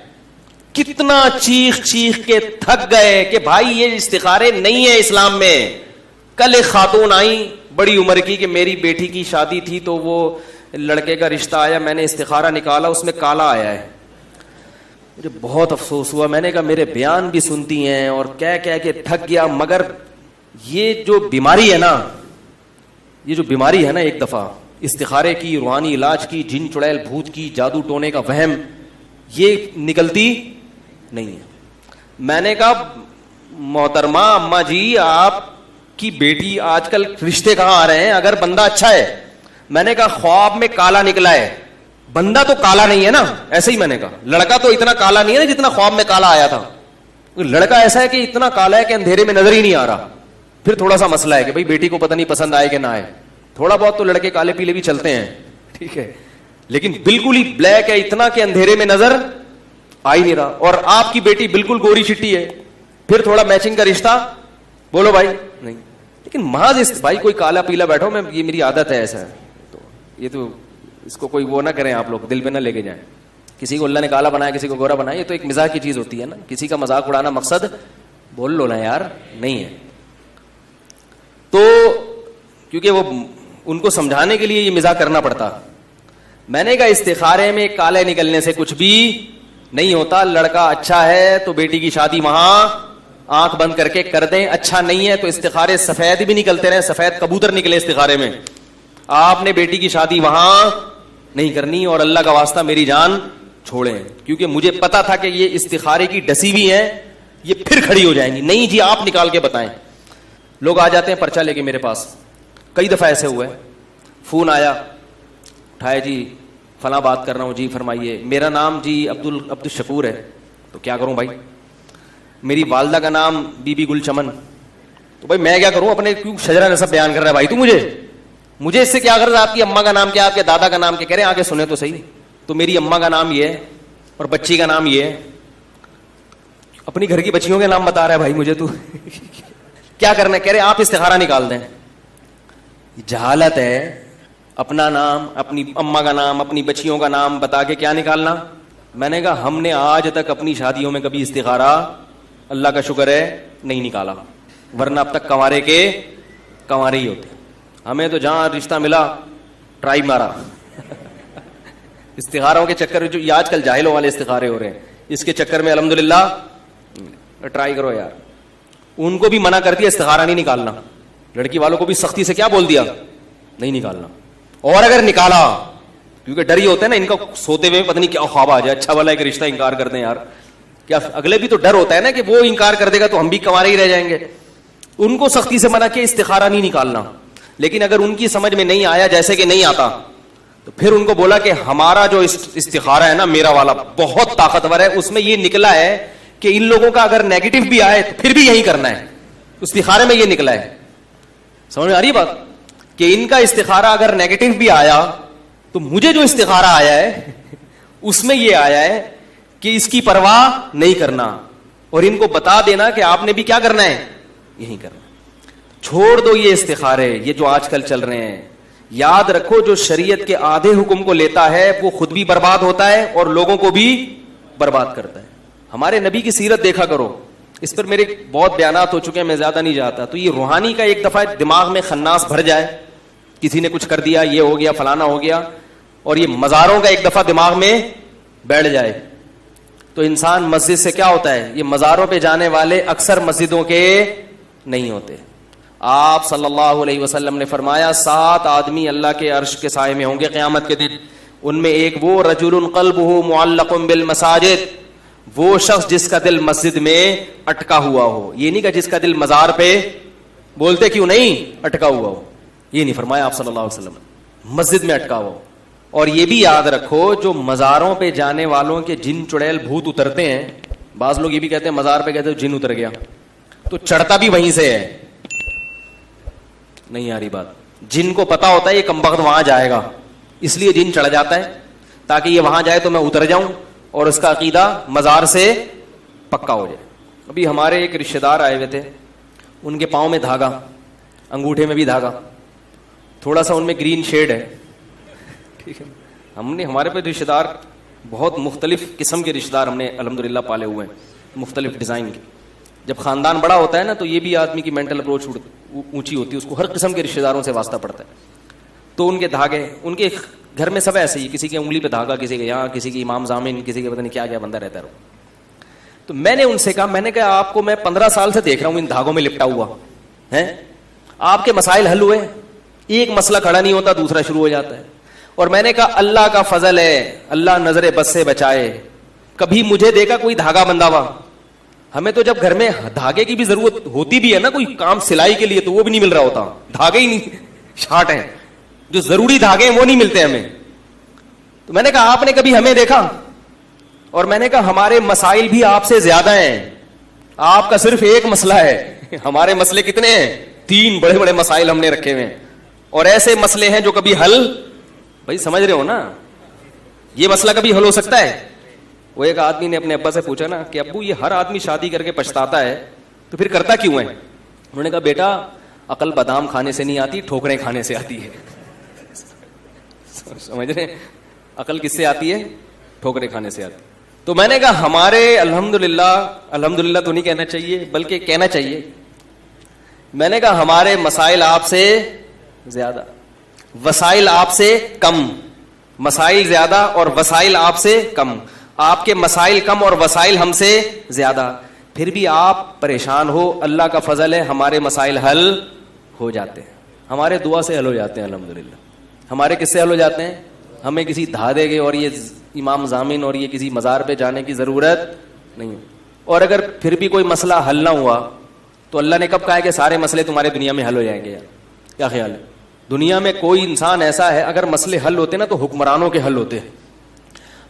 کتنا چیخ چیخ کے تھک گئے کہ بھائی یہ استخارے نہیں ہے اسلام میں. کل ایک خاتون آئی بڑی عمر کی کہ میری بیٹی کی شادی تھی تو وہ لڑکے کا رشتہ آیا, میں نے استخارہ نکالا اس میں کالا آیا ہے. مجھے بہت افسوس ہوا. میں نے کہا میرے بیان بھی سنتی ہیں اور کہہ کہہ کے تھک گیا, مگر یہ جو بیماری ہے نا, یہ جو بیماری ہے نا, ایک دفعہ استخارے کی, روحانی علاج کی, جن چڑیل بھوت کی, جادو ٹونے کا وہم, یہ نکلتی نہیں ہے. میں نے کہا محترمہ اماں جی آپ کی بیٹی آج کل رشتے کہاں آ رہے ہیں اگر بندہ اچھا ہے. میں نے کہا خواب میں کالا نکلا ہے, بندہ تو کالا نہیں ہے نا. ایسے ہی میں نے کہا لڑکا تو اتنا کالا نہیں ہے نا جتنا خواب میں کالا آیا تھا. لڑکا ایسا ہے کہ اتنا کالا ہے کہ اندھیرے میں نظر ہی نہیں آ رہا. پھر تھوڑا سا مسئلہ ہے کہ بھائی بیٹی کو پتہ نہیں پسند آئے کہ نہ آئے. تھوڑا بہت تو لڑکے کالے پیلے بھی چلتے ہیں, ٹھیک ہے, لیکن بالکل ہی بلیک ہے اتنا کہ اندھیرے میں نظر آ ہی نہیں رہا. اور آپ کی بیٹی بالکل گوری چٹی ہے, پھر تھوڑا میچنگ کا رشتہ بولو بھائی نہیں. لیکن محض بھائی کوئی کالا پیلا بیٹھو, میں یہ میری عادت ہے ایسا ہے, تو یہ تو اس کو کوئی وہ نہ کریں آپ لوگ, دل پہ نہ لے کے جائیں. کسی کو اللہ نے کالا بنایا کسی کو گورا بنایا, یہ تو ایک مزاح کی چیز ہوتی ہے نا. کسی کا مذاق اڑانا مقصد بول لو نا یار نہیں ہے. تو کیونکہ وہ ان کو سمجھانے کے لیے یہ مزاح کرنا پڑتا. میں نے کہا استخارے میں کالے نکلنے سے کچھ بھی نہیں ہوتا. لڑکا اچھا ہے تو بیٹی کی شادی وہاں آنکھ بند کر کے کر دیں, اچھا نہیں ہے تو استخارے سفید بھی نکلتے رہے, سفید کبوتر نکلے استخارے میں, آپ نے بیٹی کی شادی وہاں نہیں کرنی. اور اللہ کا واسطہ میری جان چھوڑیں, کیونکہ مجھے پتا تھا کہ یہ استخارے کی ڈسی ہوئی ہیں, یہ پھر کھڑی ہو جائیں گی. نہیں جی آپ نکال کے بتائیں. لوگ آ جاتے ہیں پرچہ لے کے میرے پاس, کئی دفعہ ایسے ہوئے, فون آیا اٹھایا جی فلاں بات کر رہا ہوں جی فرمائیے. میرا نام جی عبد الشکور ہے. تو کیا کروں بھائی, میری والدہ کا نام بی بی گل چمن. تو بھائی میں کیا کروں, اپنے کیوں شجرہ نسب بیان کر رہا ہے بھائی تو مجھے اس سے کیا غرض, آپ کی اماں کا نام کیا, آپ کے دادا کا نام کیا, کہہ رہے ہیں آگے سنیں تو صحیح. تو میری اماں کا نام یہ ہے اور بچی کا نام یہ ہے. اپنی گھر کی بچیوں کے نام بتا رہا ہے بھائی مجھے, تو کیا کرنا ہے, کہہ رہے آپ استخارہ نکال دیں. جہالت ہے. اپنا نام, اپنی اماں کا نام, اپنی بچیوں کا نام بتا کے کیا نکالنا. میں نے کہا ہم نے آج تک اپنی شادیوں میں کبھی استخارہ اللہ کا شکر ہے نہیں نکالا, ورنہ اب تک کنوارے کے کنوارے ہی ہوتے. ہمیں تو جہاں رشتہ ملا ٹرائی مارا. استخاروں کے چکر میں جو آج کل جاہلوں والے استخارے ہو رہے ہیں, اس کے چکر میں الحمدللہ ٹرائی کرو یار. ان کو بھی منع کر دیا استخارہ نہیں نکالنا, لڑکی والوں کو بھی سختی سے کیا بول دیا نہیں نکالنا. اور اگر نکالا, کیونکہ ڈر یہ ہوتا ہے نا ان کا سوتے ہوئے پتہ نہیں کیا خواب آ جائے, اچھا والا ایک رشتہ انکار کر دیں یار, کیا اگلے بھی تو ڈر ہوتا ہے نا کہ وہ انکار کر دے گا تو ہم بھی کنوارے ہی رہ جائیں گے. ان کو سختی سے منع کہ استخارہ نہیں نکالنا. لیکن اگر ان کی سمجھ میں نہیں آیا, جیسے کہ نہیں آتا, تو پھر ان کو بولا کہ ہمارا جو استخارہ ہے نا میرا والا بہت طاقتور ہے, اس میں یہ نکلا ہے کہ ان لوگوں کا اگر نیگیٹو بھی آئے تو پھر بھی یہی کرنا ہے. استخارے میں یہ نکلا ہے. سمجھ میں آ رہی بات, کہ ان کا استخارہ اگر نیگیٹو بھی آیا تو مجھے جو استخارہ آیا ہے اس میں یہ آیا ہے کہ اس کی پرواہ نہیں کرنا, اور ان کو بتا دینا کہ آپ نے بھی کیا کرنا ہے یہی کرنا. چھوڑ دو یہ استخارے یہ جو آج کل چل رہے ہیں. یاد رکھو جو شریعت کے آدھے حکم کو لیتا ہے وہ خود بھی برباد ہوتا ہے اور لوگوں کو بھی برباد کرتا ہے. ہمارے نبی کی سیرت دیکھا کرو, اس پر میرے بہت بیانات ہو چکے ہیں, میں زیادہ نہیں جاتا. تو یہ روحانی کا ایک دفعہ دماغ میں خناس بھر جائے, کسی نے کچھ کر دیا, یہ ہو گیا فلانا ہو گیا, اور یہ مزاروں کا ایک دفعہ دماغ میں بیٹھ جائے, تو انسان مسجد سے کیا ہوتا ہے, یہ مزاروں پہ جانے والے اکثر مسجدوں کے نہیں ہوتے. آپ صلی اللہ علیہ وسلم نے فرمایا 7 آدمی اللہ کے عرش کے سائے میں ہوں گے قیامت کے دن. ان میں ایک وہ رجل قلبہ معلق بالمساجد, وہ شخص جس کا دل مسجد میں اٹکا ہوا ہو. یہ نہیں کہ جس کا دل مزار پہ بولتے کیوں نہیں اٹکا ہوا ہو, یہ نہیں فرمایا آپ صلی اللہ علیہ وسلم, مسجد میں اٹکا ہوا ہو. اور یہ بھی یاد رکھو جو مزاروں پہ جانے والوں کے جن چڑیل بھوت اترتے ہیں, بعض لوگ یہ بھی کہتے ہیں مزار پہ کہتے ہیں جن اتر گیا, تو چڑھتا بھی وہیں سے ہے. نہیں آ رہی بات. جن کو پتا ہوتا ہے یہ کمبخت وہاں جائے گا, اس لیے جن چڑھ جاتا ہے تاکہ یہ وہاں جائے تو میں اتر جاؤں اور اس کا عقیدہ مزار سے پکا ہو جائے. ابھی ہمارے ایک رشتے دار آئے ہوئے تھے, ان کے پاؤں میں دھاگا, انگوٹھے میں بھی دھاگا, تھوڑا سا ان میں گرین شیڈ ہے, ٹھیک ہے. ہم نے ہمارے پہ رشتے دار بہت مختلف قسم کے رشتے دار ہم نے الحمدللہ پالے ہوئے ہیں, مختلف ڈیزائن کے. جب خاندان بڑا ہوتا ہے نا تو یہ بھی آدمی کی مینٹل اپروچ اونچی ہوتی ہے, اس کو ہر قسم کے رشتے داروں سے واسطہ پڑتا ہے. تو ان کے دھاگے, ان کے گھر میں سب ایسے ہی, کسی کے انگلی پہ دھاگا, کسی کے یہاں, کسی کی امام زامن, کسی کے پتہ نہیں کیا کیا بندہ رہتا ہے. تو میں نے ان سے کہا, میں نے کہا آپ کو میں 15 سال سے دیکھ رہا ہوں ان دھاگوں میں لپٹا ہوا ہے, آپ کے مسائل حل ہوئے, ایک مسئلہ کھڑا نہیں ہوتا دوسرا شروع ہو جاتا ہے. اور میں نے کہا اللہ کا فضل ہے, اللہ نظر بد سے بچائے, کبھی مجھے دیکھا کوئی دھاگا بندھا ہوا؟ ہمیں تو جب گھر میں دھاگے کی بھی ضرورت ہوتی بھی ہے نا، کوئی کام سلائی کے لیے، تو وہ بھی نہیں مل رہا ہوتا، دھاگے ہی نہیں شارٹ ہیں، جو ضروری دھاگے ہیں وہ نہیں ملتے ہمیں. تو میں نے کہا آپ نے کبھی ہمیں دیکھا؟ اور میں نے کہا ہمارے مسائل بھی آپ سے زیادہ ہیں، آپ کا صرف ایک مسئلہ ہے، ہمارے مسئلے کتنے ہیں؟ 3 بڑے بڑے مسائل ہم نے رکھے ہوئے ہیں، اور ایسے مسئلے ہیں جو کبھی حل، بھائی سمجھ رہے ہو نا، یہ مسئلہ کبھی حل ہو سکتا ہے؟ وہ ایک آدمی نے اپنے ابا سے پوچھا نا کہ ابو یہ ہر آدمی شادی کر کے پچھتاتا ہے تو پھر کرتا کیوں ہے؟ انہوں نے کہا بیٹا عقل بادام کھانے سے نہیں آتی، ٹھوکریں کھانے سے آتی ہے. سمجھ رہے ہیں؟ عقل کس سے آتی ہے؟ ٹھوکریں کھانے سے آتی. تو میں نے کہا ہمارے الحمدللہ تو نہیں کہنا چاہیے بلکہ کہنا چاہیے، میں نے کہا ہمارے مسائل آپ سے زیادہ، وسائل آپ سے کم، مسائل زیادہ اور وسائل آپ سے کم، آپ کے مسائل کم اور وسائل ہم سے زیادہ، پھر بھی آپ پریشان ہو. اللہ کا فضل ہے ہمارے مسائل حل ہو جاتے ہیں، ہمارے دعا سے حل ہو جاتے ہیں الحمدللہ. ہمارے کس سے حل ہو جاتے ہیں؟ ہمیں کسی دھادے کے اور یہ امام ضامن اور یہ کسی مزار پہ جانے کی ضرورت نہیں. اور اگر پھر بھی کوئی مسئلہ حل نہ ہوا تو اللہ نے کب کہا ہے کہ سارے مسئلے تمہارے دنیا میں حل ہو جائیں گے؟ یار کیا خیال ہے؟ دنیا میں کوئی انسان ایسا ہے اگر مسئلے حل ہوتے نا تو حکمرانوں کے حل ہوتے ہیں.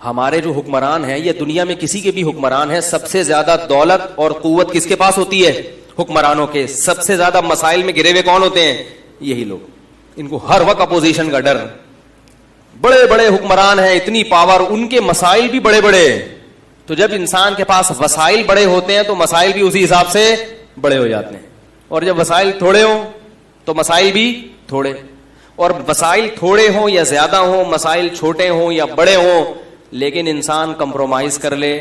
ہمارے جو حکمران ہیں، یہ دنیا میں کسی کے بھی حکمران ہیں، سب سے زیادہ دولت اور قوت کس کے پاس ہوتی ہے؟ حکمرانوں کے. سب سے زیادہ مسائل میں گرے ہوئے کون ہوتے ہیں؟ یہی لوگ. ان کو ہر وقت اپوزیشن کا ڈر. بڑے بڑے حکمران ہیں، اتنی پاور، ان کے مسائل بھی بڑے بڑے. تو جب انسان کے پاس وسائل بڑے ہوتے ہیں تو مسائل بھی اسی حساب سے بڑے ہو جاتے ہیں، اور جب وسائل تھوڑے ہوں تو مسائل بھی تھوڑے. اور وسائل تھوڑے ہوں یا زیادہ ہوں، مسائل چھوٹے ہوں یا بڑے ہوں، لیکن انسان کمپرومائز کر لے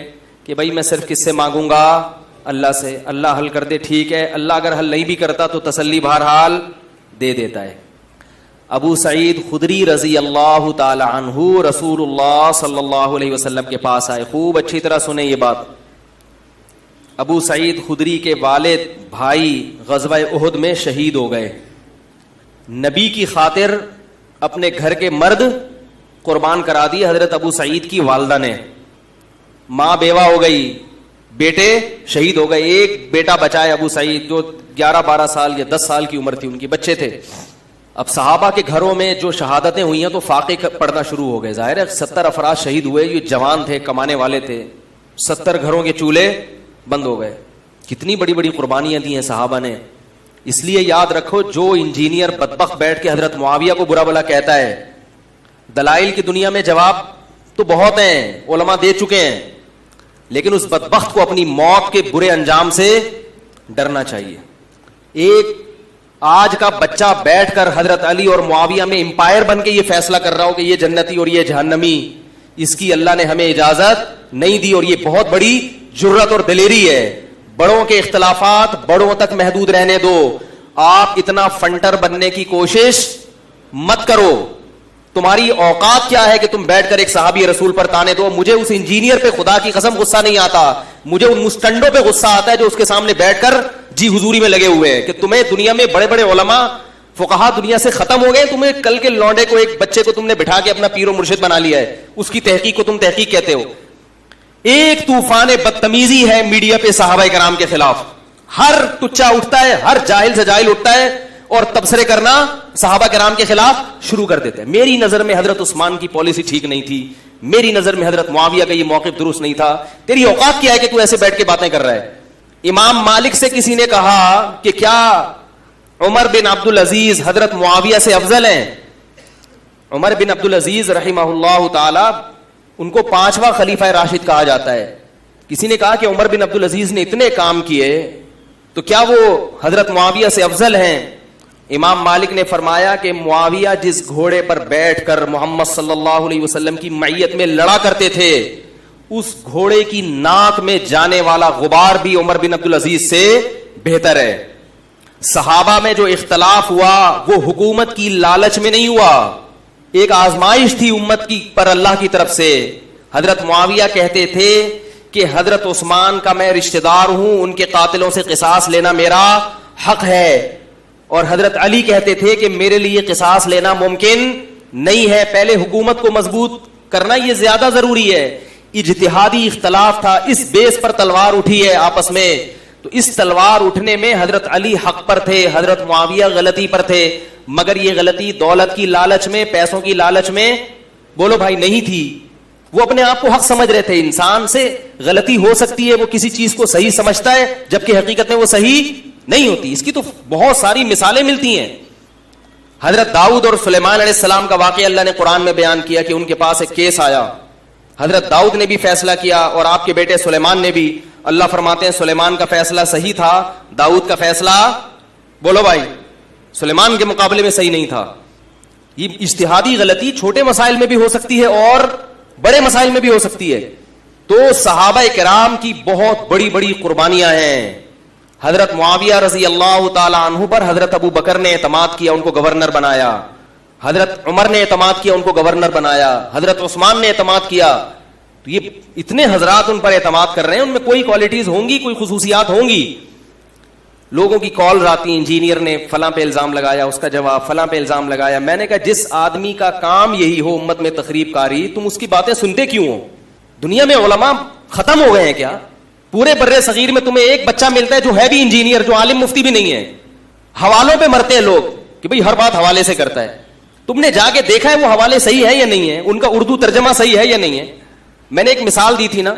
کہ بھائی میں صرف کس سے مانگوں گا؟ اللہ سے. اللہ حل کر دے ٹھیک ہے، اللہ اگر حل نہیں بھی کرتا تو تسلی بہرحال دے دیتا ہے. ابو سعید خدری رضی اللہ تعالی عنہ رسول اللہ صلی اللہ علیہ وسلم کے پاس آئے. خوب اچھی طرح سنیں یہ بات. ابو سعید خدری کے والد بھائی غزوہ احد میں شہید ہو گئے. نبی کی خاطر اپنے گھر کے مرد قربان کرا دی حضرت ابو سعید کی والدہ نے. ماں بیوہ ہو گئی، بیٹے شہید ہو گئے. ایک بیٹا بچائے ابو سعید جو 11-12 سال یا 10 سال کی عمر تھی، ان کے بچے تھے. اب صحابہ کے گھروں میں جو شہادتیں ہوئی ہیں تو فاقے پڑھنا شروع ہو گئے. ظاہر ہے 70 افراد شہید ہوئے، یہ جوان تھے، کمانے والے تھے. 70 گھروں کے چولہے بند ہو گئے. کتنی بڑی بڑی قربانیاں دی ہیں صحابہ نے. اس لیے یاد رکھو، جو انجینئر بدبخت بیٹھ کے حضرت معاویہ کو برا بھلا کہتا ہے، دلائل کی دنیا میں جواب تو بہت ہیں، علماء دے چکے ہیں، لیکن اس بدبخت کو اپنی موت کے برے انجام سے ڈرنا چاہیے. ایک آج کا بچہ بیٹھ کر حضرت علی اور معاویہ میں امپائر بن کے یہ فیصلہ کر رہا ہو کہ یہ جنتی اور یہ جہنمی، اس کی اللہ نے ہمیں اجازت نہیں دی، اور یہ بہت بڑی جرت اور دلیری ہے. بڑوں کے اختلافات بڑوں تک محدود رہنے دو. آپ اتنا فنٹر بننے کی کوشش مت کرو. تمہاری اوقات کیا ہے کہ تم بیٹھ کر ایک صحابی رسول پر تانے دو؟ مجھے اس انجینئر پہ خدا کی قسم غصہ نہیں آتا، مجھے ان مستنڈوں پہ غصہ آتا ہے جو اس کے سامنے بیٹھ کر جی حضوری میں لگے ہوئے ہیں کہ تمہیں دنیا میں بڑے بڑے علماء فقہا دنیا سے ختم ہو گئے، تمہیں کل کے لونڈے کو، ایک بچے کو تم نے بٹھا کے اپنا پیر و مرشد بنا لیا ہے، اس کی تحقیق کو تم تحقیق کہتے ہو. ایک طوفان بدتمیزی ہے میڈیا پہ صحابہ کرام کے خلاف. ہر ٹچا اٹھتا ہے، ہر جاہل سے جاہل اٹھتا ہے اور تبصرے کرنا صحابہ کرام کے خلاف شروع کر دیتے ہیں. میری نظر میں حضرت عثمان کی پالیسی ٹھیک نہیں تھی، میری نظر میں حضرت معاویہ کا یہ موقف درست نہیں تھا. تیری اوقات کیا ہے کہ تو ایسے بیٹھ کے باتیں کر رہا ہے؟ امام مالک سے کسی نے کہا کہ کیا عمر بن عبد العزیز حضرت معاویہ سے افضل ہیں؟ عمر بن عبد العزیز رحمہ اللہ تعالی، ان کو 5واں خلیفہ راشد کہا جاتا ہے. کسی نے کہا کہ عمر بن عبد العزیز نے اتنے کام کیے تو کیا وہ حضرت معاویہ سے افضل ہیں؟ امام مالک نے فرمایا کہ معاویہ جس گھوڑے پر بیٹھ کر محمد صلی اللہ علیہ وسلم کی معیت میں لڑا کرتے تھے، اس گھوڑے کی ناک میں جانے والا غبار بھی عمر بن عبد العزیز سے بہتر ہے. صحابہ میں جو اختلاف ہوا وہ حکومت کی لالچ میں نہیں ہوا، ایک آزمائش تھی امت کی پر اللہ کی طرف سے. حضرت معاویہ کہتے تھے کہ حضرت عثمان کا میں رشتہ دار ہوں، ان کے قاتلوں سے قصاص لینا میرا حق ہے، اور حضرت علی کہتے تھے کہ میرے لیے قصاص لینا ممکن نہیں ہے، پہلے حکومت کو مضبوط کرنا یہ زیادہ ضروری ہے. اجتہادی اختلاف تھا, اس بیس پر تلوار اٹھی ہے آپس میں. تو اس تلوار اٹھنے میں حضرت علی حق پر تھے, حضرت معاویہ غلطی پر تھے, مگر یہ غلطی دولت کی لالچ میں, پیسوں کی لالچ میں بولو بھائی نہیں تھی. وہ اپنے آپ کو حق سمجھ رہے تھے. انسان سے غلطی ہو سکتی ہے, وہ کسی چیز کو صحیح سمجھتا ہے جبکہ حقیقت میں وہ صحیح نہیں ہوتی. اس کی تو بہت ساری مثالیں ملتی ہیں. حضرت داؤد اور سلیمان علیہ السلام کا واقعہ اللہ نے قرآن میں بیان کیا کہ ان کے پاس ایک کیس آیا. حضرت داؤد نے بھی فیصلہ کیا اور آپ کے بیٹے سلیمان نے بھی. اللہ فرماتے ہیں سلیمان کا فیصلہ صحیح تھا, داؤد کا فیصلہ بولو بھائی سلیمان کے مقابلے میں صحیح نہیں تھا. یہ اجتہادی غلطی چھوٹے مسائل میں بھی ہو سکتی ہے اور بڑے مسائل میں بھی ہو سکتی ہے. تو صحابہ کرام کی بہت بڑی بڑی قربانیاں ہیں. حضرت معاویہ رضی اللہ تعالی عنہ پر حضرت ابو بکر نے اعتماد کیا, ان کو گورنر بنایا. حضرت عمر نے اعتماد کیا, ان کو گورنر بنایا. حضرت عثمان نے اعتماد کیا. تو یہ اتنے حضرات ان پر اعتماد کر رہے ہیں, ان میں کوئی کوالٹیز ہوں گی, کوئی خصوصیات ہوں گی. لوگوں کی کال آتی, انجینئر نے فلاں پہ الزام لگایا, اس کا جواب فلاں پہ الزام لگایا. میں نے کہا جس آدمی کا کام یہی ہو امت میں تخریب کاری, تم اس کی باتیں سنتے کیوں ہو؟ دنیا میں علماء ختم ہو گئے ہیں کیا؟ پورے برے صغیر میں تمہیں ایک بچہ ملتا ہے جو ہے بھی انجینئر, جو عالم مفتی بھی نہیں ہے. حوالوں پہ مرتے ہیں لوگ کہ بھئی ہر بات حوالے سے کرتا ہے. تم نے جا کے دیکھا ہے وہ حوالے صحیح ہے یا نہیں ہے, ان کا اردو ترجمہ صحیح ہے یا نہیں ہے؟ میں نے ایک مثال دی تھی نا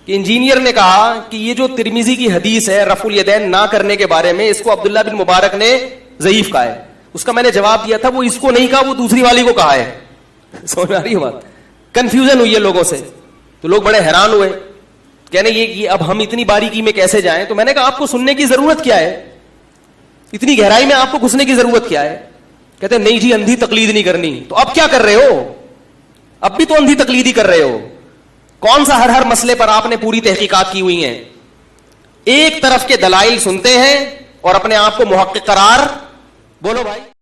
کہ انجینئر نے کہا کہ یہ جو ترمذی کی حدیث ہے رفع الیدین نہ کرنے کے بارے میں, اس کو عبداللہ بن مبارک نے ضعیف کہا ہے. اس کا میں نے جواب دیا تھا وہ اس کو نہیں کہا, وہ دوسری والی کو کہا ہے. سمجھ آ رہی ہے بات؟ کنفیوژن ہوئی ہے لوگوں سے. تو لوگ بڑے حیران ہوئے, کہنے یہ اب ہم اتنی باریکی میں کیسے جائیں. تو میں نے کہا آپ کو سننے کی ضرورت کیا ہے, اتنی گہرائی میں آپ کو گھسنے کی ضرورت کیا ہے؟ کہتے ہیں نہیں جی اندھی تقلید نہیں کرنی. تو اب کیا کر رہے ہو؟ اب بھی تو اندھی تقلید ہی کر رہے ہو. کون سا ہر مسئلے پر آپ نے پوری تحقیقات کی ہوئی ہیں؟ ایک طرف کے دلائل سنتے ہیں اور اپنے آپ کو محقق قرار بولو بھائی.